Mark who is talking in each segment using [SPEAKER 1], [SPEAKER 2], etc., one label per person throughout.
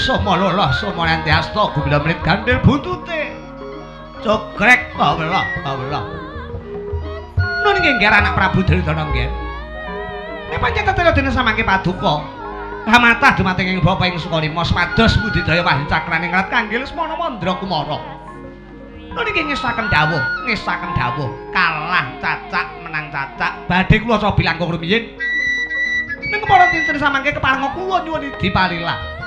[SPEAKER 1] Somalola Somanantiasta gumila menit gandil buntute. Cogrek bawela. Nun inggih ngger anak Prabu Duryudana nggih. Nek pancen tetela dene samangke paduka. Hamatah dumateng ing bapa ing Sukalima swados budidaya Wahyu Cakraning Rat kangge Lesmana Mandra Kumara. Nun inggih ngesaken dawuh kalah cacak menang cacak badhe kula coba bilangkung rumiyin. Ning kemara dinten samangke keparenga kula nyuwun dipalila.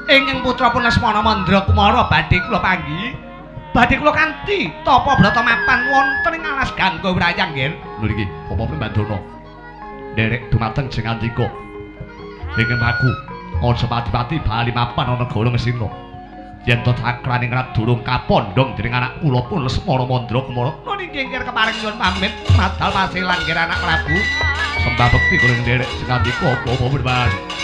[SPEAKER 1] Ingkang putra pun Lesmana Mandra Kumara badhe kula panggi. Badhe kula kanthi tapa brata mapan wonten ing alas Gangga Wirayang nggih. Lho niki Bapak Prembandana. Derek dumateng jeng andika. Ingkang aku aja pati-pati bali mapan ana negara Ngasina. Yen to Cakraning Rat durung kapondhong dening anak kula pun Lesmana Mandra Kumara. Lho niki ingkang keparing nyuwun pamit madal pasilan nggih anak Prabu. Sembah bekti kula derek jeng andika Bapak Prembandana.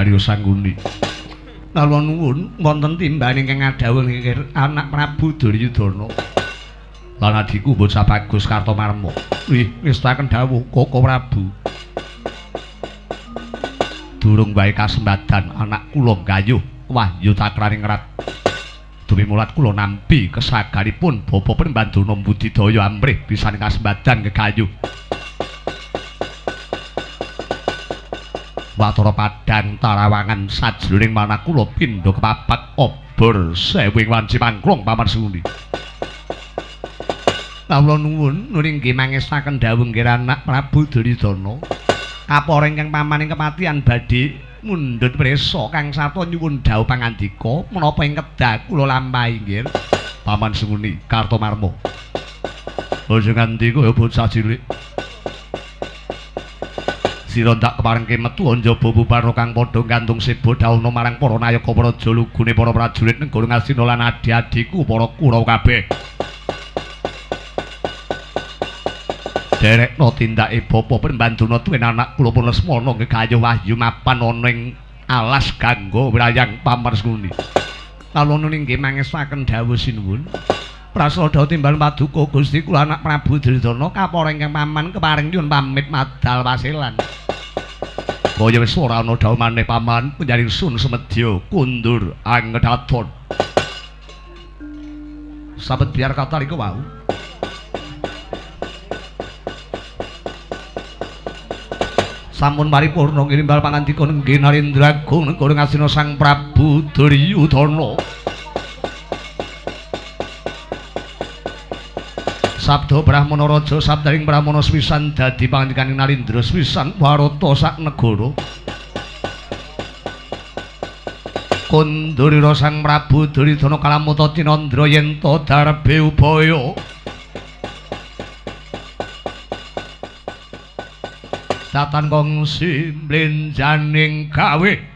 [SPEAKER 1] Arya Sangguni. Kula nuwun wonten timbaning ingkang ngadhawuh nggih anak Prabu Duryudana. Lan adiku bocah bagus Kartomarma. Nggih, ngestaken dawuh Koko Prabu. Durung wae kasembadan anak kula gayuh Wahyu Cakraning Rat. Dumi mulat kula nampi kesagaripun Bapa Prembandana budidaya amrih pisaning kasembadan gegayuh. Watara padang tarawangan sajroning manah kula pindha kepapak obor sewing wanci mangklong Paman Suni. Kula nuwun nggih mangestaken dawuh nggih anak Prabu Duryudana. Kapara ingkang pamaning kematian badhe mundhut prisa kang sarta nyuwun dawuh pangandika menapa ing kedah kula lampahi nggih Paman Suni Kartomarma. Aja ngandika ya bocah cilik. Sira ndak keparengke metu njaba bubarna kang padha gantung seba dawuhna marang para nayaka praja lugune para prajurit negara Ngastina lan adi-adiku para Kurawa kabeh. Derekna tindake Bapa Prembandana tuwin anak kula pun Lesmana gegayuh Wahyu mapan ana ing alas Gangga Wirayang Paman Suni. Kula nggih mangestaken dawuh sinuwun. Prasada timbal paduka Gusti kula anak Prabu Duryudana kapara ingkang paman keparing nyuwun pamit madal wasilan. Kaya wis ora ana dawuh maneh paman panjenengan sun semedya kundur angedhaton. sabet biar kata iku wau. Sampun paripurna ngirimbal pangandika nggih Narendra Gung ngastina Sang Prabu Duryudana. Sabda Brahmana Raja sabdaning Brahmana swisan dadi pangandikaning Narendra swisan warata sak negara. Kondurira Sang Prabu Duryudana kalamuta tinandra yen ta darbe upaya datan kongsi mlenjaning gawe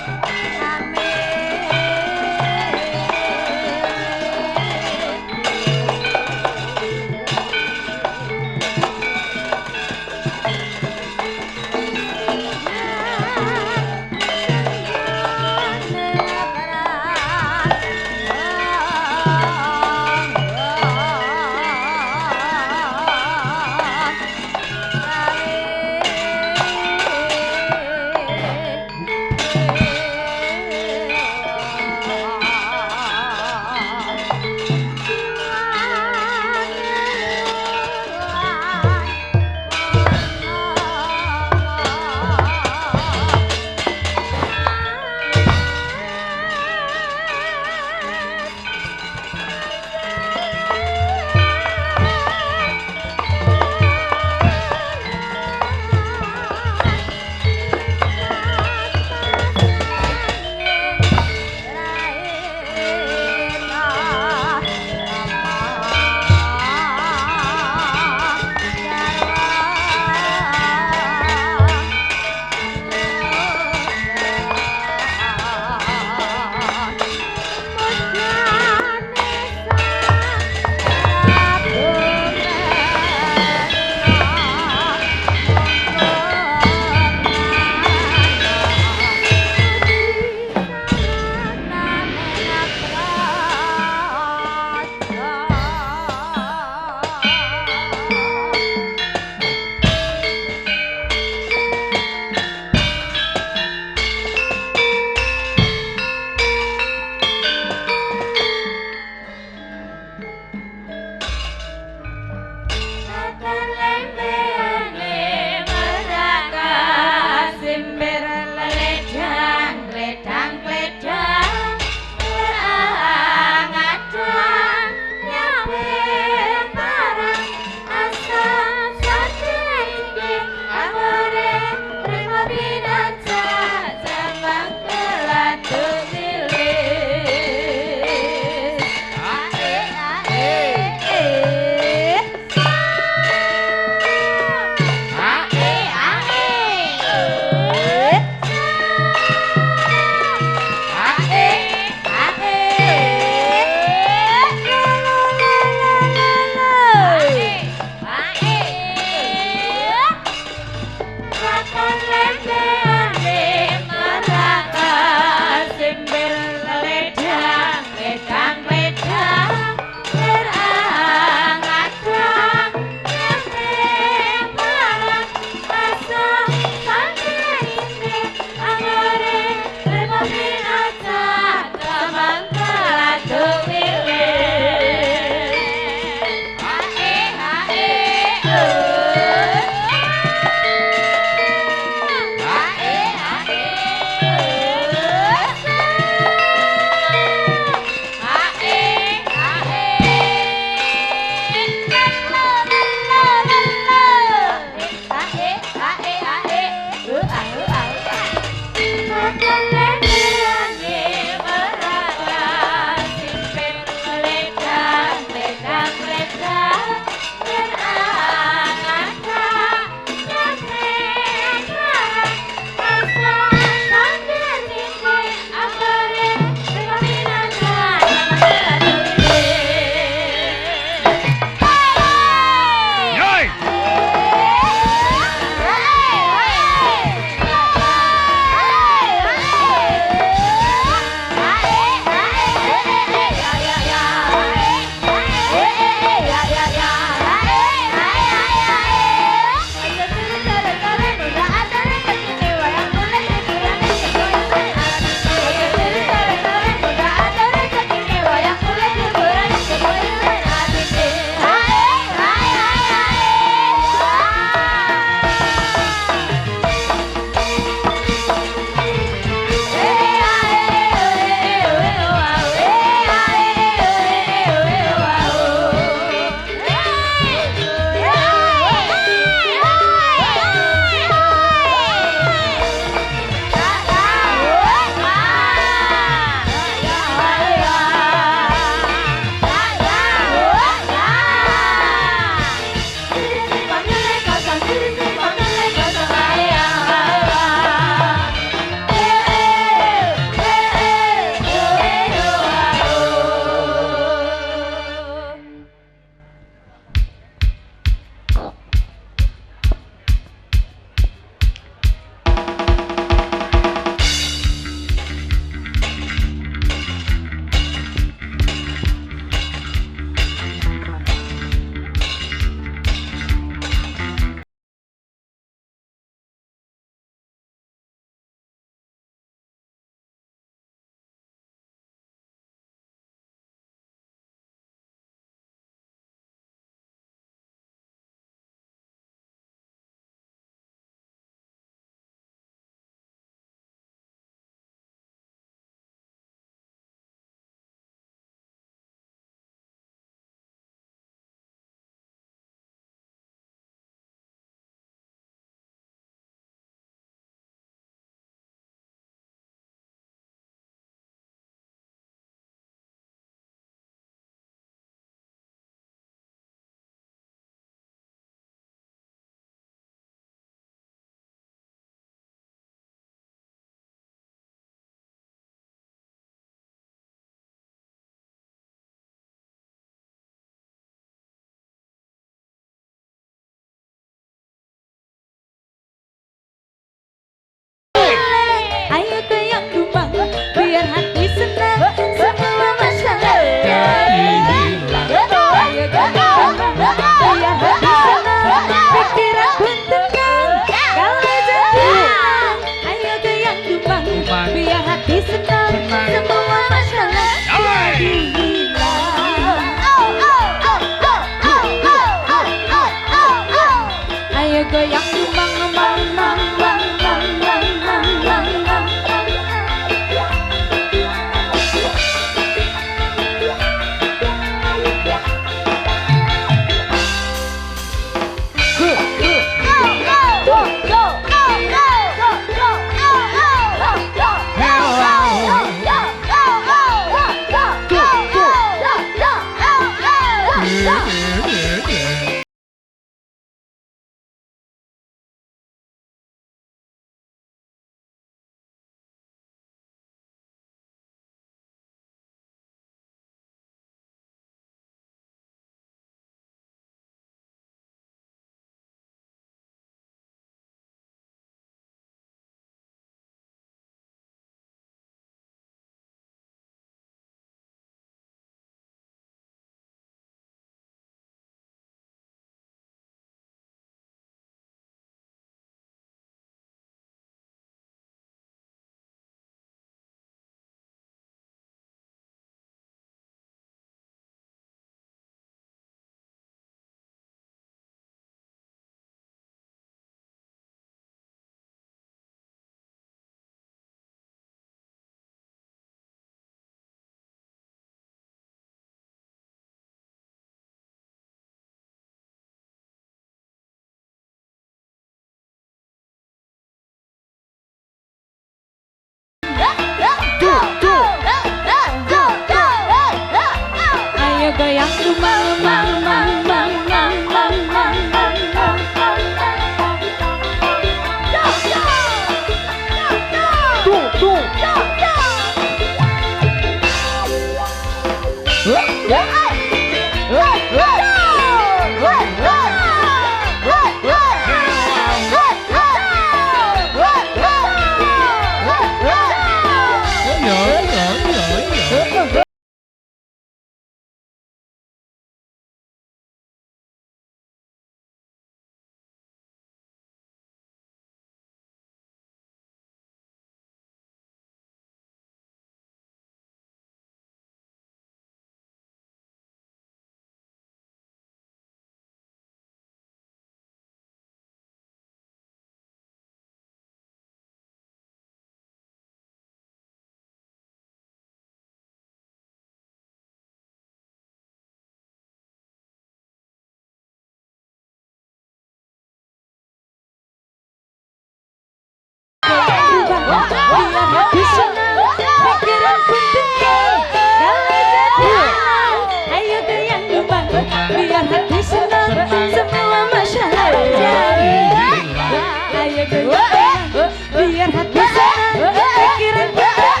[SPEAKER 2] biar hati senang pikiran tenang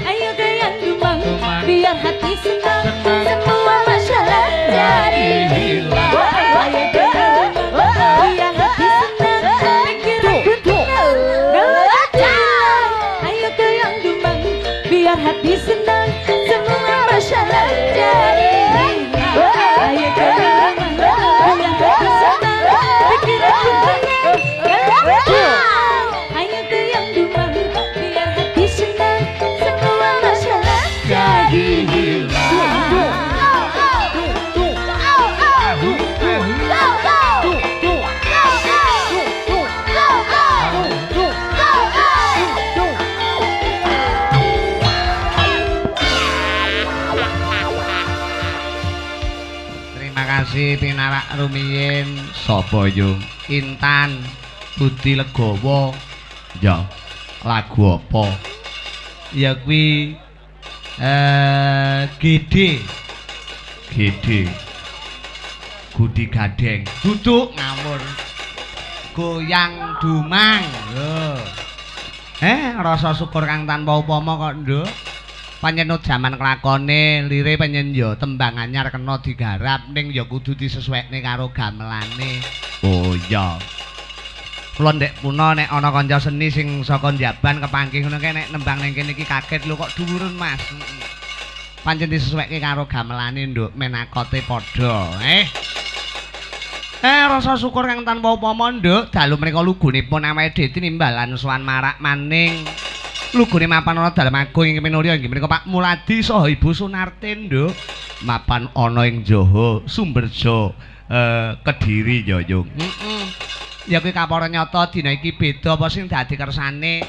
[SPEAKER 2] ayo goyang dumang biar hati senang semua masalah jadi hilang ayo goyang dumang biar hati senang pikiran tenang ayo goyang dumang biar hati senang semua masalah jadi hilang ayo goyang dumang biar hati senang pikiran tenang ayo goyang dumang biar hati senang semua masalah jadi hilang.
[SPEAKER 1] Terima kasih pinarak rumiyin sapa yo Intan Budi Legowo. Ya, lagu apa? Ya kuwi Gede Gudi Gadeng. Duduk ngawur. Goyang dumang. Lho. Rasa syukur kang tanpa upama kok, Nduk. Panjenengan jaman kelakone lire panjenengan ya tembang anyar kena digarap ning ya kudu disesuaikne karo gamelane. Oh iya. Kula ndek puna nek ana kanca seni sing saka Njaban kepanggih ngono kae nek nembang ning kene iki kaget lho kok dhuwurun Mas. Pancen disesuaikke karo gamelane Nduk menakote padha. Rasa syukur kang tanpa upama Nduk dalu menika lugunipun awake dhewe tinimbalan sowan marak maning. Lugune mapan ana dalem agung ing minulya inggih menika Pak Muladi saha Ibu Sunarti Nduk. Mapan ana ing Jawa Sumberjo Kediri ya Yung. Ya kuwi kapara nyata dina iki beda apa sing dadi kersane.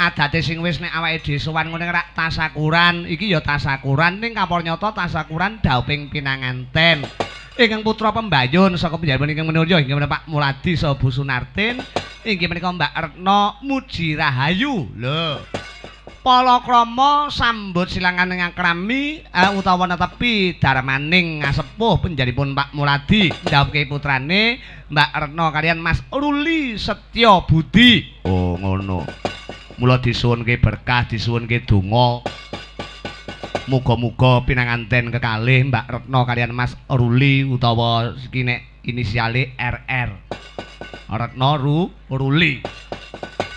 [SPEAKER 1] Adate sing wis nek awake dhewe sowan ngene rak tasakuran, iki ya tasakuran ning kapara nyata tasakuran dauping pinanganten. Ingkang putra pembayun saka penjaban ingkang minulya inggih menika Pak Muladi saha Bu Sunartin. Inggih menika Mbak Retno Muji Rahayu. Lho. Palakrama sambut silangan ing akrami utawa netepi darmaning ngasepuh penjaripun Pak Muladi ndhawuhke putrane Mbak Retno kalian Mas Ruli Setya Budi. Oh ngono. Mula disuwunke berkah, disuwunke donga. Muga-muga pinanganten kekalih Mbak Retno kalian Mas Ruli utawa iki nek inisiale RR. Retno Ruli.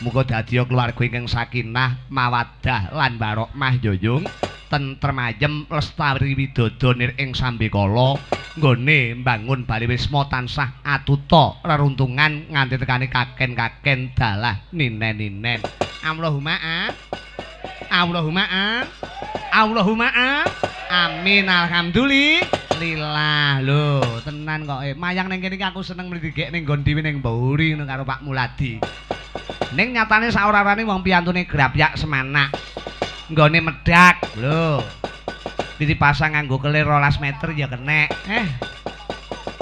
[SPEAKER 1] Muga dadi keluarga ingkang sakinah, mawaddah lan barokah Yoyung, tentrem ayem lestari widodho nir ing sambikala, nggone mbangun bali wisma tansah atuta reruntungan nganti tekani kaken-kaken dalah ninen-ninen. Allahumma amin alhamdulillah. Lho tenan kok mayang ning kene iki aku seneng mriki ning nggon dhewe ning Mburi ngono karo Pak Muladi. Ning nyatane saora-orane wong piyantune grabyak semanak. Nggone medhak. Lho. Dipasang nganggo kelir 12 meter ya kenek.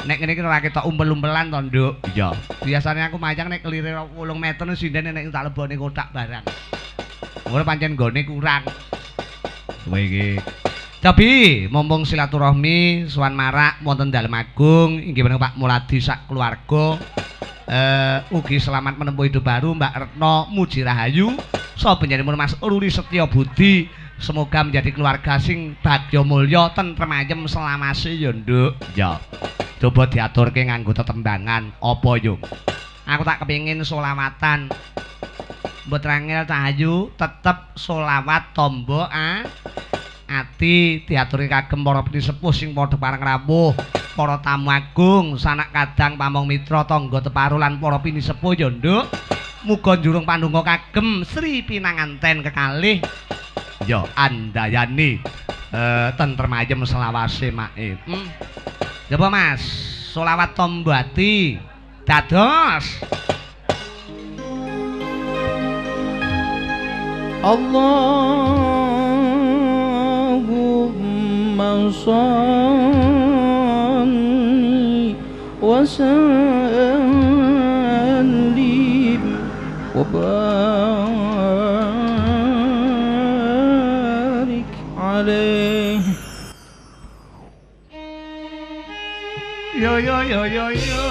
[SPEAKER 1] Nek ngene iki ora ketok umpel-umpelan to, Nduk. Iya. Biasane aku mayang nek kelire 8 meter sindene nek tak lebone kotak barang. Ora pancen nggone kurang. Kowe iki Tapi mumpung silaturahmi sowan marak wonten dalem agung inggih menika Pak Muladi sak keluarga ugi selamat menempuh hidup baru Mbak Retno Muji Rahayu saha panjenenganipun Mas Ruli Setya Budi. Semoga menjadi keluarga sing bagya mulya tentrem ayem selamase ya Nduk. Ya. Coba diaturke nganggo tetembangan apa yo. Aku tak kepingin solawatan. Mbok Rangel Cahayu tetep solawat tombo ati diaturi kagem para pinisepuh sing padha pareng rawuh, para tamu agung, sanak kadang pamong mitra tangga teparu lan para pinisepuh ya Nduk. Muga njurung pandonga kagem Sri Pinanganten kekalih ya andayani tentrem ayem selawase make. Coba Mas, solawat tombo ati dados.
[SPEAKER 3] Allahumma salli wa sallim wa barik alaih.
[SPEAKER 1] Yo yo yo yo yo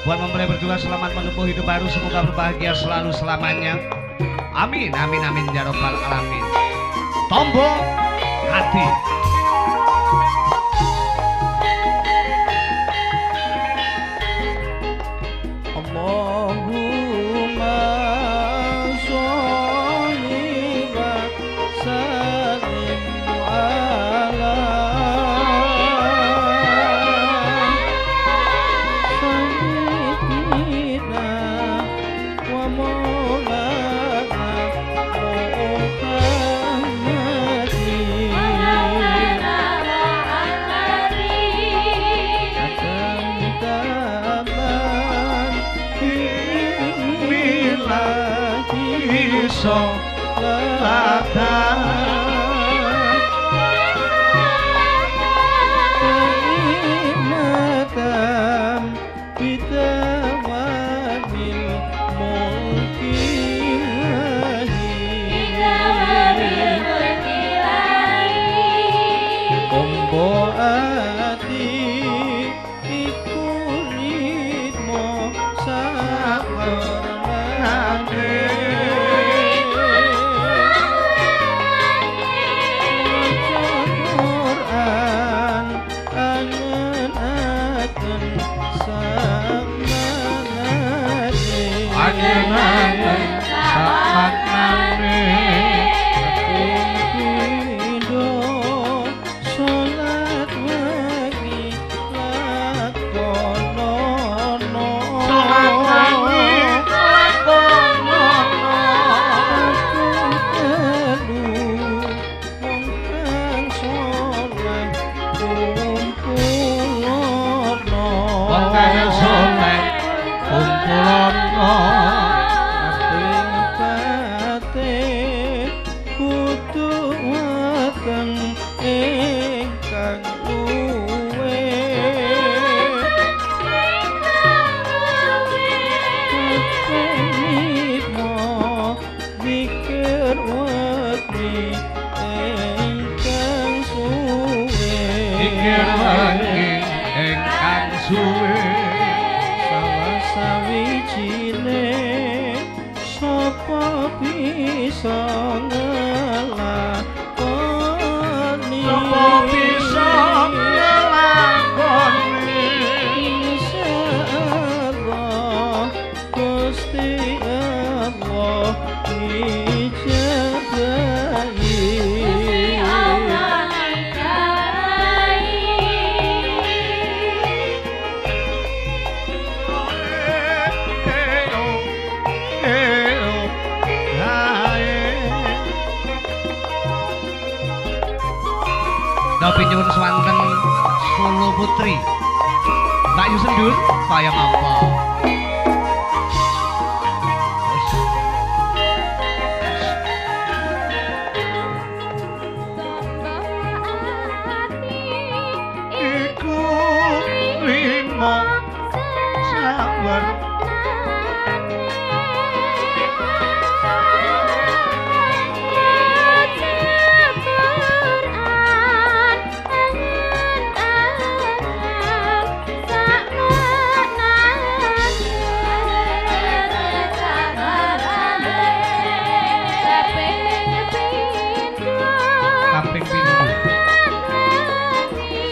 [SPEAKER 1] buat mempelai berdua selamat menempuh hidup baru, semoga berbahagia selalu selamanya. Amin, amin, amin, ya robbal alamin. Tombo hati.
[SPEAKER 3] Allahumma sholli wa sallim ala sayyidina wa maulana
[SPEAKER 1] Dapi nyuwun swanten Solo Putri Mbak Yu Sendur kaya apa iku limo sabar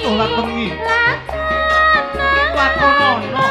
[SPEAKER 1] sholat bengi lakonono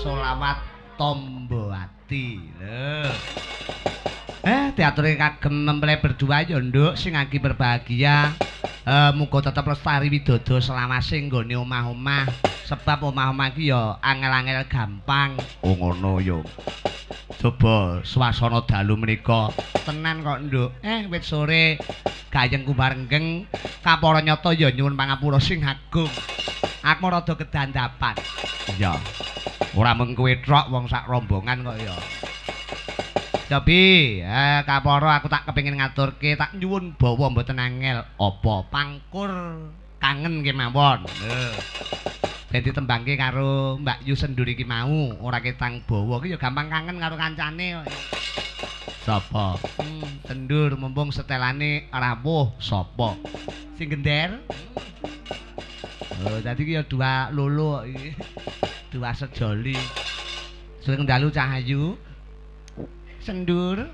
[SPEAKER 1] solawat tombo ati. Lho. Diaturi kagem mempelai berdua ya nduk sing agi berbahagia. Muga tetep lestari widodo selawase nggone omah-omah. Sebab omah-omah iki ya angel-angel gampang. Oh ngono ya. Coba swasana dalu menika tenan kok nduk. Wit sore gayengku barenggeng kapara nyata ya nyuwun pangapura sing agung. Aku rada kedandapan. Ya. Ora mung kowe tok wong sak rombongan kok ya. Tapi, kapara aku tak kepengin ngaturke, tak nyuwun bawa mboten angel. Apa pangkur kangen kemawon. Dadi tembangke karo Mbak Yu Sendur iki mau, ora ketang bawa ki ya gampang kangen karo kancane kok. Sapa? Sendur mumpung setelane rawuh sapa? Sing gender? Oh, dadi ki ya dua lolo iki. Dua sejoli. Sing dalu Cahayu. Sendur.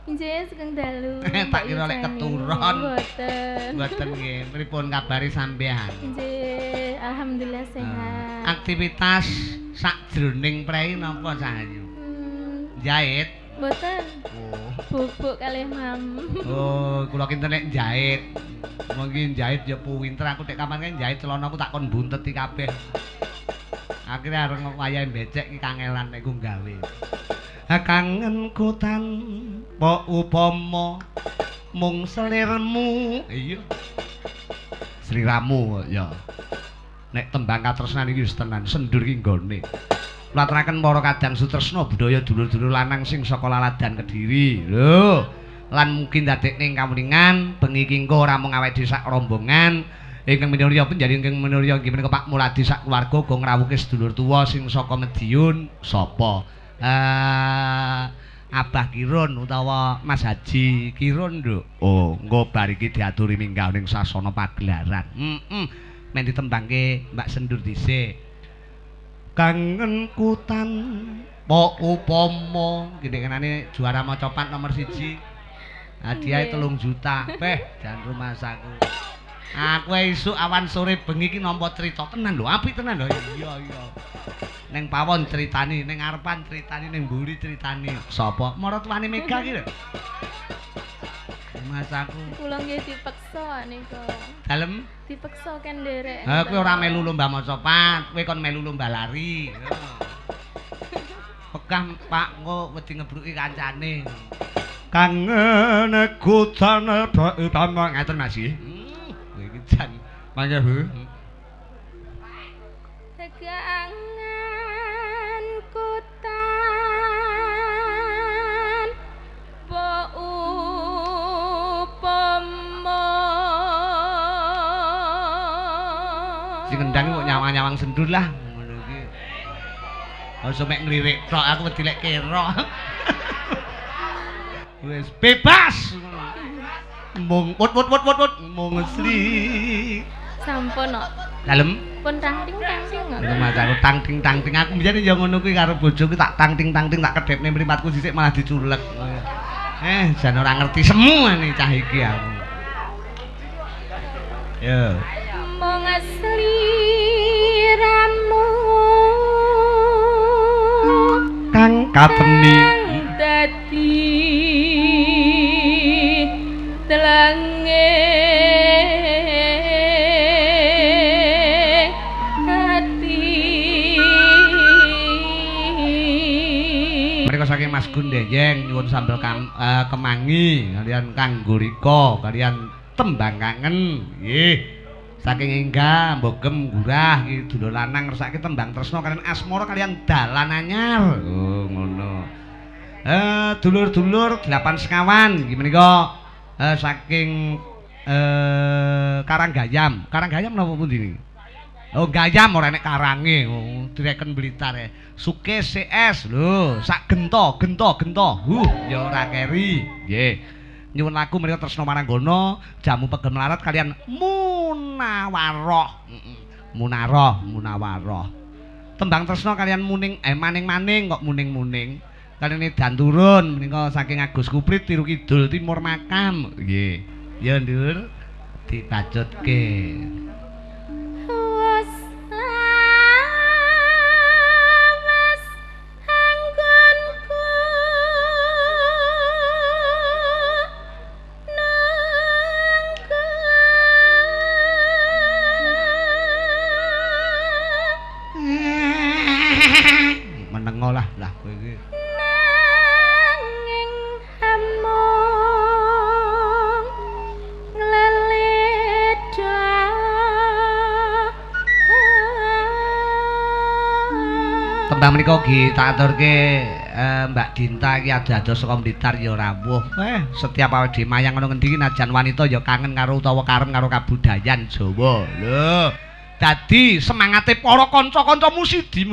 [SPEAKER 2] Nggih, Sugeng dalu.
[SPEAKER 1] Tak kira lek keturon.
[SPEAKER 2] Mboten.
[SPEAKER 1] Mboten nggih. Pripun kabari sampean?
[SPEAKER 2] Nggih, alhamdulillah sehat.
[SPEAKER 1] Aktivitas sakjroning prei napa Cahayu? Jahit.
[SPEAKER 2] Mboten.
[SPEAKER 1] Oh.
[SPEAKER 2] Bubuk kalih mam.
[SPEAKER 1] Oh, kula kinten nek jahit. Mungkin jahit ya pinter aku nek kapan kan jahit celanaku tak kon bunteti kabeh. Akhirnya areng wayahe becek iki kangelan nek ku gawe. Kangenku tanpa upama mung selirmu. Iya. Sliramu ya. Nek tembang katresnan iki wis tenan sendur iki nggone. Kula aturaken para kadang sutresna budaya dulur-dulur lanang sing saka Laladan Kediri. Lho, lan mungkin dadekne ing kamlingan bengi iki engko ora mung awake dhewe sak rombongan. Ingkang minurya panjenengan ingkang minurya inggih menika Pak Muladi sak keluarga uga ngrawuhke sedulur tuwa sing saka Madiun sapa? Abah Kirun utawa Mas Haji Kirun nduk. Oh, engko bar iki diaturi minggah ning sasana pagelaran. Men ditembangke Mbak Sendur dhisik. Kangenku tanpa upama. Gini-genane juara macapat nomor 1. Hadiah 3 juta. Jan rumah saku. Aku esuk awan sore bengi iki nampa crita tenan lho, apik tenan lho. Iya. Ning pawon critani, ning ngarepan critani, ning mburi critani. Sapa? Maratuwane Mega iki lho. Mas aku.
[SPEAKER 2] Kula nggih dipeksa nika.
[SPEAKER 1] Dalem?
[SPEAKER 2] Dipeksa kan nderek.
[SPEAKER 1] Ha kowe ora melu lomba macapat, kowe kon melu lomba lari. Pekah Pak engko wedi ngebruki kancane. Kangenku tanpa utama ngaten Mas iki. Iki jan mangke Bu.
[SPEAKER 2] Teganganku tanpa upama.
[SPEAKER 1] Sing kendang kok nyawang-nyawang sendur lah ngono iki. Aja mek nglirik tok aku wedi lek kira. Wis bebas. Mung wut mung Sri.
[SPEAKER 2] Sampun kok.
[SPEAKER 1] Dalem
[SPEAKER 2] Pun tangting.
[SPEAKER 1] Mas aku tang-ting aku mbiyen ya ngono kuwi karo bojoku tak tang-ting tak kedhepne mripatku sithik malah diculek. Jan ora ngerti semu nih cah iki aku. Yo.
[SPEAKER 2] Mung sliramu
[SPEAKER 1] Kang kateni
[SPEAKER 2] dadi telange
[SPEAKER 1] saking Mas Gundeyeng nyuwun sambel kemangi kalian Kang Gurika kalian tembang kangen nggih saking Enggah Mbogem Gurah iki dulur lanang ngersake tembang tresna kalian asmara kalian dalan anyar. Oh ngono. Dulur-dulur 8 sekawan iki menika saking Karanggayam. Karanggayam napa pundi niki? Oh Gayam ora nek Karange, direken Blitar ya. Suke CS lho, sak gento. Ya ora keri. Nggih. Nyuwun lagu menika tresna maranggono, jamu pegel melarat kalian Munawaroh. Munawaroh. Tembang tresna kalian muning maning-maning kok muning-muning. Kalian dan turun menika saking Agus Kuprit Tiru Kidul Timur Makam. Nggih. Ya Ndur dipacutke. lah kowe iki.
[SPEAKER 2] Nanging amung ngleledha
[SPEAKER 1] Tembang menika ugi tak aturke Mbak Dinta iki ados saka Blitar ya rawuh. Setiap awake dhewe mayang ana ngendi najan wanita ya kangen karo utawa karem karo kabudayan Jawa. Lho. Dadi semangate para kanca-kanca musidi.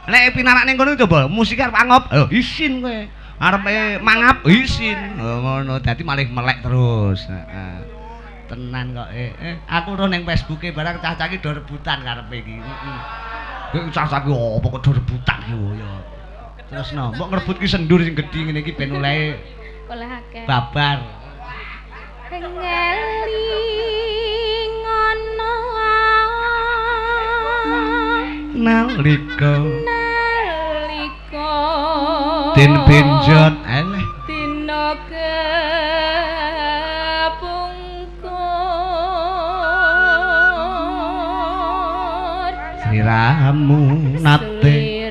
[SPEAKER 1] Nek pinarak ning kono coba musik arep angop, isin kowe. Arepe mangap, isin. Ngono dadi malih melek terus. Heeh. Tenan kok. Aku ro ning Facebooke barang cah-cah iki do rebutan karepe iki. Cah-cah ki opo kok do rebutan ki ya. Terus no, mbok ngrebut ki sendur sing gedhi ngene iki ben oleh
[SPEAKER 2] akeh.
[SPEAKER 1] babar.
[SPEAKER 2] Ngono
[SPEAKER 1] Nalika
[SPEAKER 2] den
[SPEAKER 1] benjot eleh
[SPEAKER 2] dina kepungkur
[SPEAKER 1] sliramu nate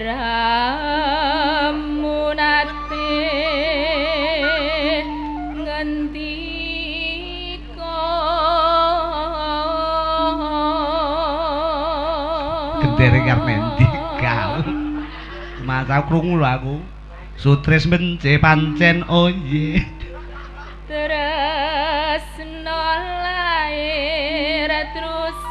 [SPEAKER 1] gendere karmendi kau masa krungu lho aku sutris bence pancen oye
[SPEAKER 2] tresno lair trusing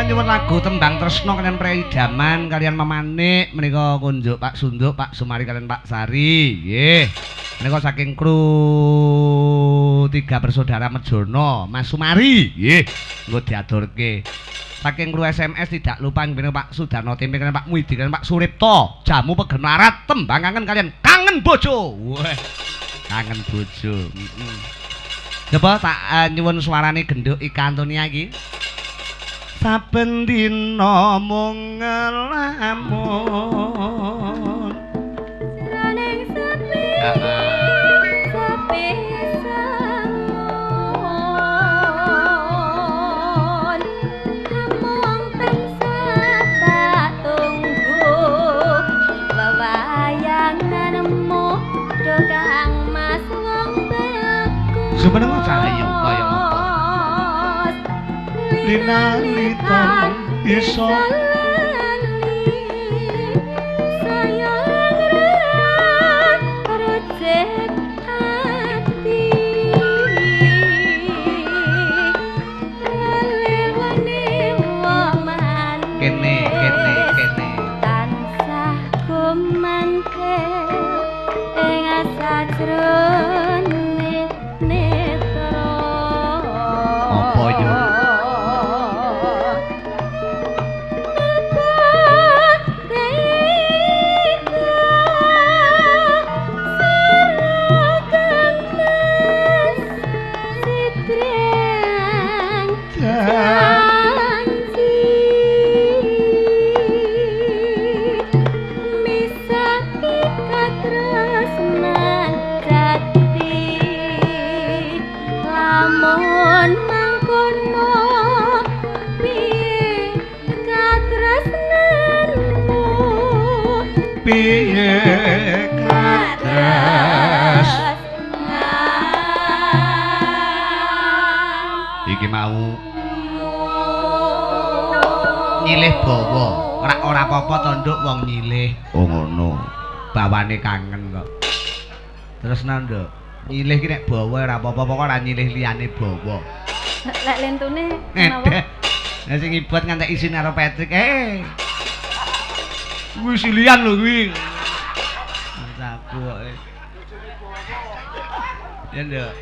[SPEAKER 1] nyuwun lagu tembang tresno kalian Prei Daman kalian Mamanik menika kunjuk Pak Sunduk Pak Sumari kalian Pak Sari nggih menika saking kru 3 bersaudara Mejono Mas Sumari nggih nggo diaturke saking kru SMS tidak lupa menika Pak Sudarno Tempe kalian Pak Muidi kalian Pak Suripto jamu pegen larat tembang kalian kangen bojo wah kangen bojo coba tak nyuwun suarane genduk Ika Antonia iki saben dina mung ngelamun
[SPEAKER 2] Sraning sepi sepi samun amung tansah tak tunggu wewayanganmu do Kang Mas wong aku
[SPEAKER 1] sebenarnya cahayu kaya ngopo linalitan iso
[SPEAKER 2] sayang rejek hati lelewani waman
[SPEAKER 1] kene
[SPEAKER 2] tansah kumangkel ing sajroning netra
[SPEAKER 1] apa yo piye katres iki mau nyilih bawa ora apa-apa to nduk wong nyilih oh ngono bawane kangen kok terus nduk nyilih ki nek bawa ora apa-apa kok ora nyilih liyane bawa
[SPEAKER 2] lek lentune
[SPEAKER 1] nah sing ibot ngantek isin karo Patrick kuwi silian lho kuwi. Saku kok. Ya nduk.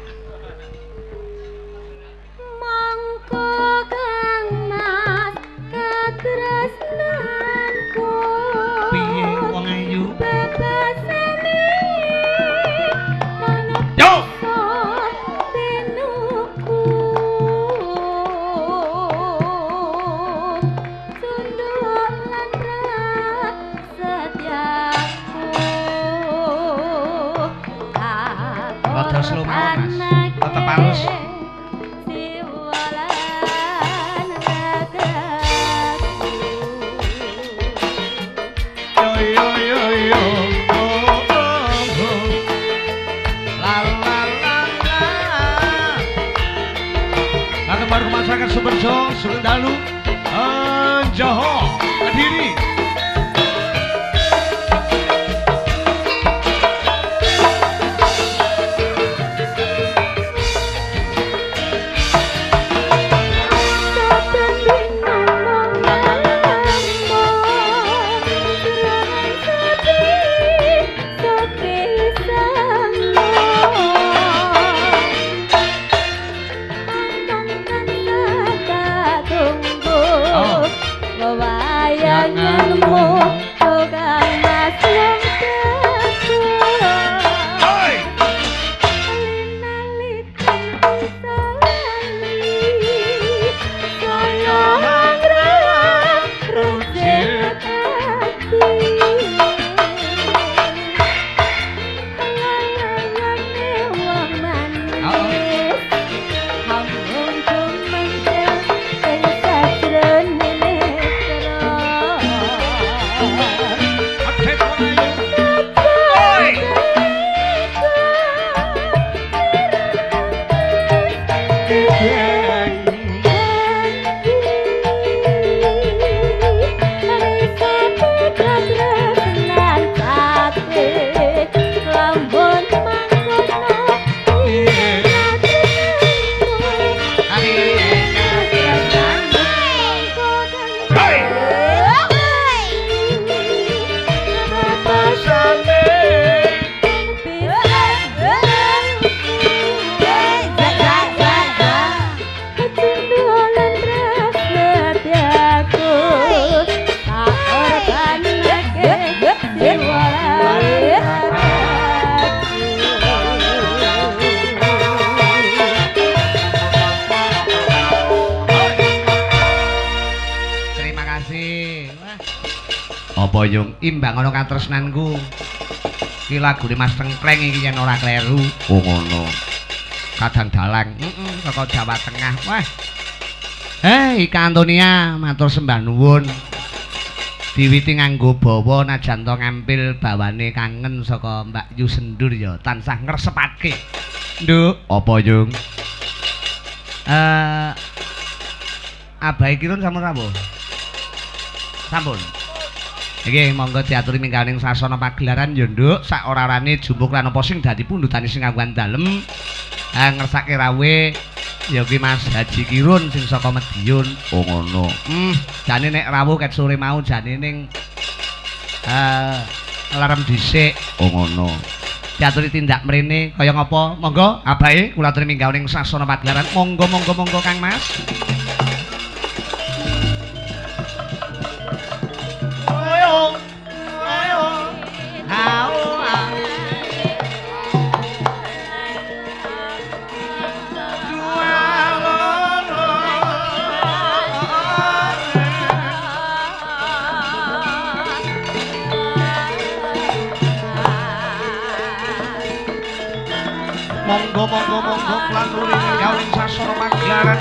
[SPEAKER 2] Mangko Kang Mas katresnanku.
[SPEAKER 1] Piye wong ayu?
[SPEAKER 2] Bebasane.
[SPEAKER 1] Yo.
[SPEAKER 2] Tinuku. Tunduk lan setiaku.
[SPEAKER 1] halus. Yo yo yo yo. Oh, oh, oh. La la la la. Kabar masyarakat Sumberjo, Sundalu, Joho, Kediri. Apa yung imbang ana katresnanku. Ki lagune Mas Tengkleng iki yen ora kleru. Oh ngono. Kadang dalang. Saka Jawa Tengah. Wah. Ika Antonia matur sembah nuwun. Diwiti nganggo bawa najan to ngampil bawane kangen saka Mbak Yu Sendur ya tansah ngresepake. Nduk, apa yung? Abahe kirun sampun rampung. Sampun. Iki monggo diaturi mingganing sasana pagelaran ya nduk sak ora-orane jumbuk lan apa sing dadi pundhutane sing kangguan dalem ngersake rawe ya kuwi Mas Haji Kirun sing saka Madiun. Oh ngono. Jane nek rawuh ket sore mau jane ning alarm dhisik. Oh ngono. Diaturi tindak mrene kaya ngapa? Monggo abahe kula aturi mingganing sasana pagelaran. Monggo Kang Mas. Monggo klaturi mingganing sasana pagelaran.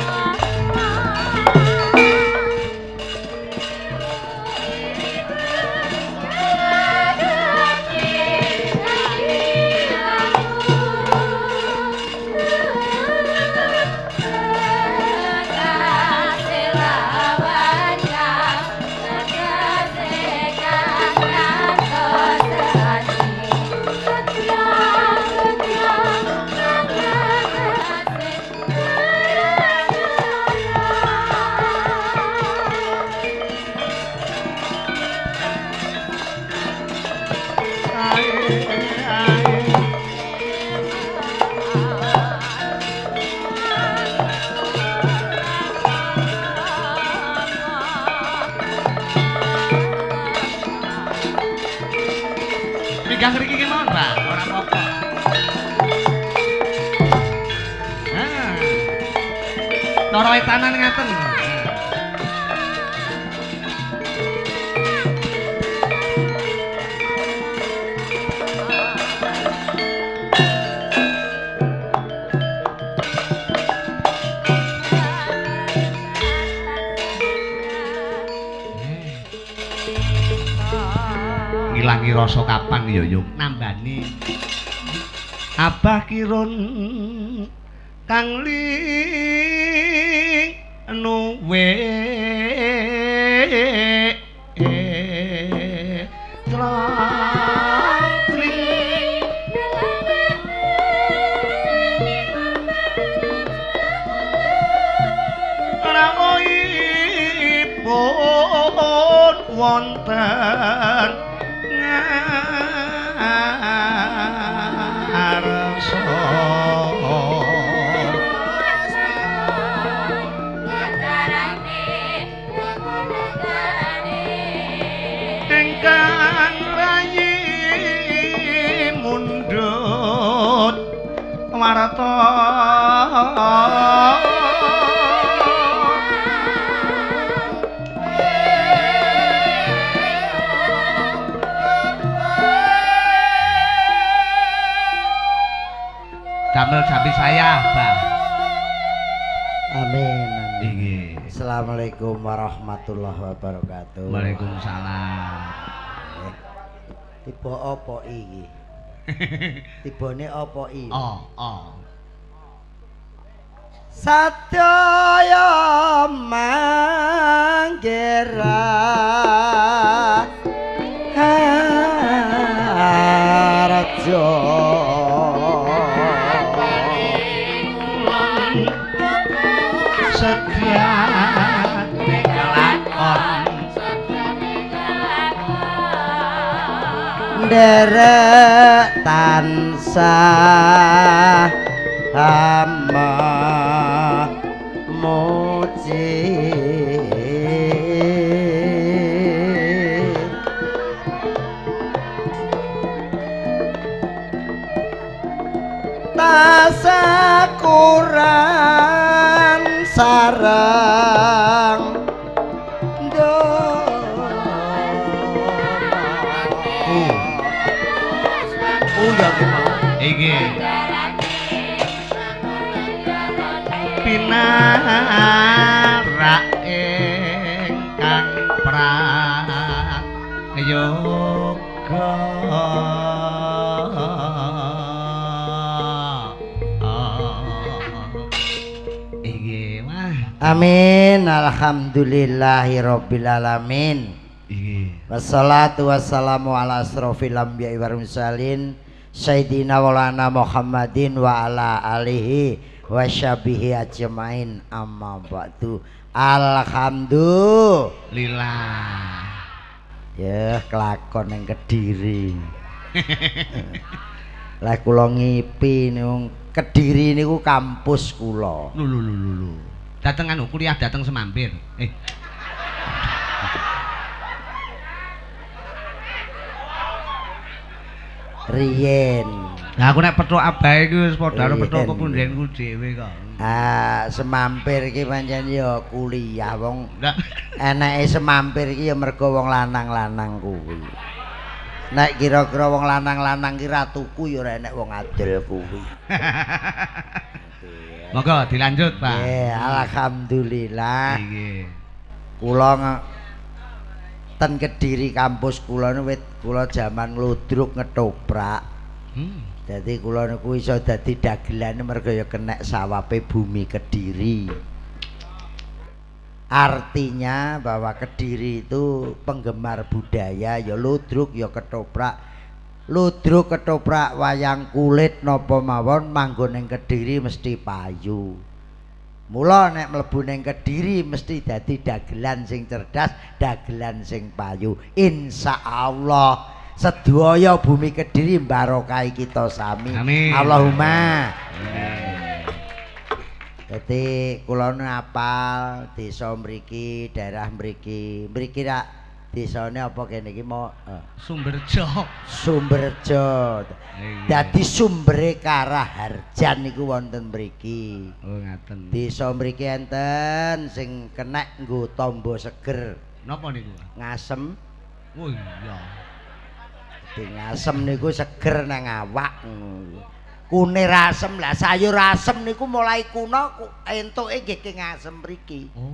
[SPEAKER 1] Minggang mriki ki mawon, Pak. Ora apa-apa. Cara etanan ngaten. ngilangi rasa kapan ya yung nambani Abah Kirun kang nuwe rawoipun wonten ngarsa ingkang rayi mundhut warta damel jambi saya, Bah.
[SPEAKER 4] Amin.
[SPEAKER 1] Nggih.
[SPEAKER 4] Assalamualaikum warahmatullahi wabarakatuh.
[SPEAKER 1] Waalaikumsalam.
[SPEAKER 4] Tiba apa iki? Tibane apa iki?
[SPEAKER 1] Oh.
[SPEAKER 4] Satyaya manggera harjo
[SPEAKER 1] setia kelakon
[SPEAKER 4] nderek tansah hamba muji tasakuran sarang
[SPEAKER 1] ya iki pinarak ingkang prayoga iki mah
[SPEAKER 4] amin alhamdulillahirabbil alamin. Wassalatu wassalamu ala asrofil anbiya'i wal mursalin Sayyidina Maulana Muhammadin wa ala alihi wa syabihi ajmain amma ba'du. Alhamdulillah. Ya kelakon yang Kediri. Lah kula ngipi niku Kediri niku kampus kula.
[SPEAKER 1] Lho. Dateng anu kuliah dateng Semampir.
[SPEAKER 4] Riyen.
[SPEAKER 1] Lah aku nek petuk abahe iki wis padha karo petuk pepundhenku dhewe kok.
[SPEAKER 4] Semampir iki pancen ya kuliah wong.
[SPEAKER 1] Ndak
[SPEAKER 4] Eneke Semampir iki ya mergo wong lanang-lanang kuwi. Nek kira-kira wong lanang-lanang ki ra tuku ya ora enek wong adol kuwi.
[SPEAKER 1] Monggo dilanjut, Pak.
[SPEAKER 4] Nggih, alhamdulillah.
[SPEAKER 1] Nggih.
[SPEAKER 4] Kula ten Kediri kampus kula niku kula jaman ngludruk ngetoprak. Dadi kula niku iso dadi dagelan mergo ya kenek sawape bumi Kediri. Artinya bahwa Kediri itu penggemar budaya ya ludruk ya ketoprak. Ludruk ketoprak wayang kulit napa mawon manggon ning Kediri mesti payu. Mula nek mlebu ning Kediri mesti dadi dagelan sing cerdas, dagelan sing payu. Insyaallah sedaya bumi Kediri barokahi kita sami.
[SPEAKER 1] Amin.
[SPEAKER 4] Allahumma. Dadi kula apal desa mriki, daerah mriki. Mriki rak desane apa kene iki mau
[SPEAKER 1] Sumberjo.
[SPEAKER 4] Sumberjo. Dadi sumbere Karaharjan niku wonten mriki.
[SPEAKER 1] Oh ngaten.
[SPEAKER 4] Desa mriki enten sing kenek nggo tamba seger.
[SPEAKER 1] Napa niku?
[SPEAKER 4] Ngasem.
[SPEAKER 1] Oh iya.
[SPEAKER 4] Dadi ngasem niku seger nang awak. Kunir asem lah sayur asem niku mulai kuna entuke nggih ngasem mriki.
[SPEAKER 1] Oh.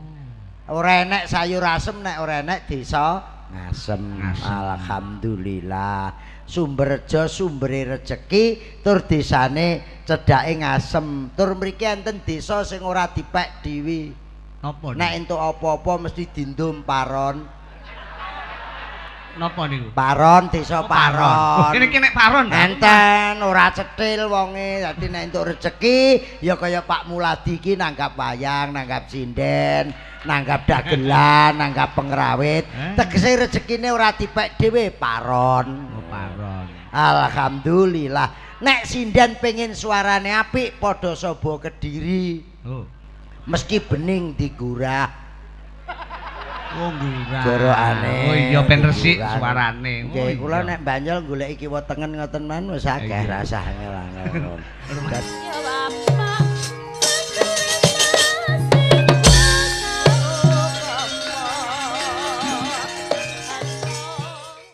[SPEAKER 4] Ora enek sayur asem nek ora enek desa Ngasem.
[SPEAKER 1] Ngasem.
[SPEAKER 4] Alhamdulillah. Sumberjo sumbere rejeki tur desane cedhake Ngasem. Tur mriki enten desa sing ora dipek dhewe.
[SPEAKER 1] Napa?
[SPEAKER 4] Nek entuk apa-apa mesti dindum paron.
[SPEAKER 1] Napa niku?
[SPEAKER 4] Paron desa Paron.
[SPEAKER 1] Kene nek paron.
[SPEAKER 4] Enten ora cetil wonge. Dadi nek entuk rejeki ya kaya Pak Muladi iki nanggap wayang, nanggap sinden, nanggap dagelan, nanggap pengrawit. Tegese rezekine ora dipek dhewe paron.
[SPEAKER 1] Oh, paron.
[SPEAKER 4] Alhamdulillah. Nek sinden pengen suarane apik padha sobo Kediri.
[SPEAKER 1] Oh.
[SPEAKER 4] Meski bening digurah.
[SPEAKER 1] Oh, ngurah.
[SPEAKER 4] Jorokane.
[SPEAKER 1] Oh iya ben resik
[SPEAKER 4] digurah.
[SPEAKER 1] suarane. Oh,
[SPEAKER 4] Nggih, kula
[SPEAKER 1] iya.
[SPEAKER 4] nek Banyol golek kiwa tengen ngoten man wis akeh
[SPEAKER 1] Iya.
[SPEAKER 4] rasane lah ngono.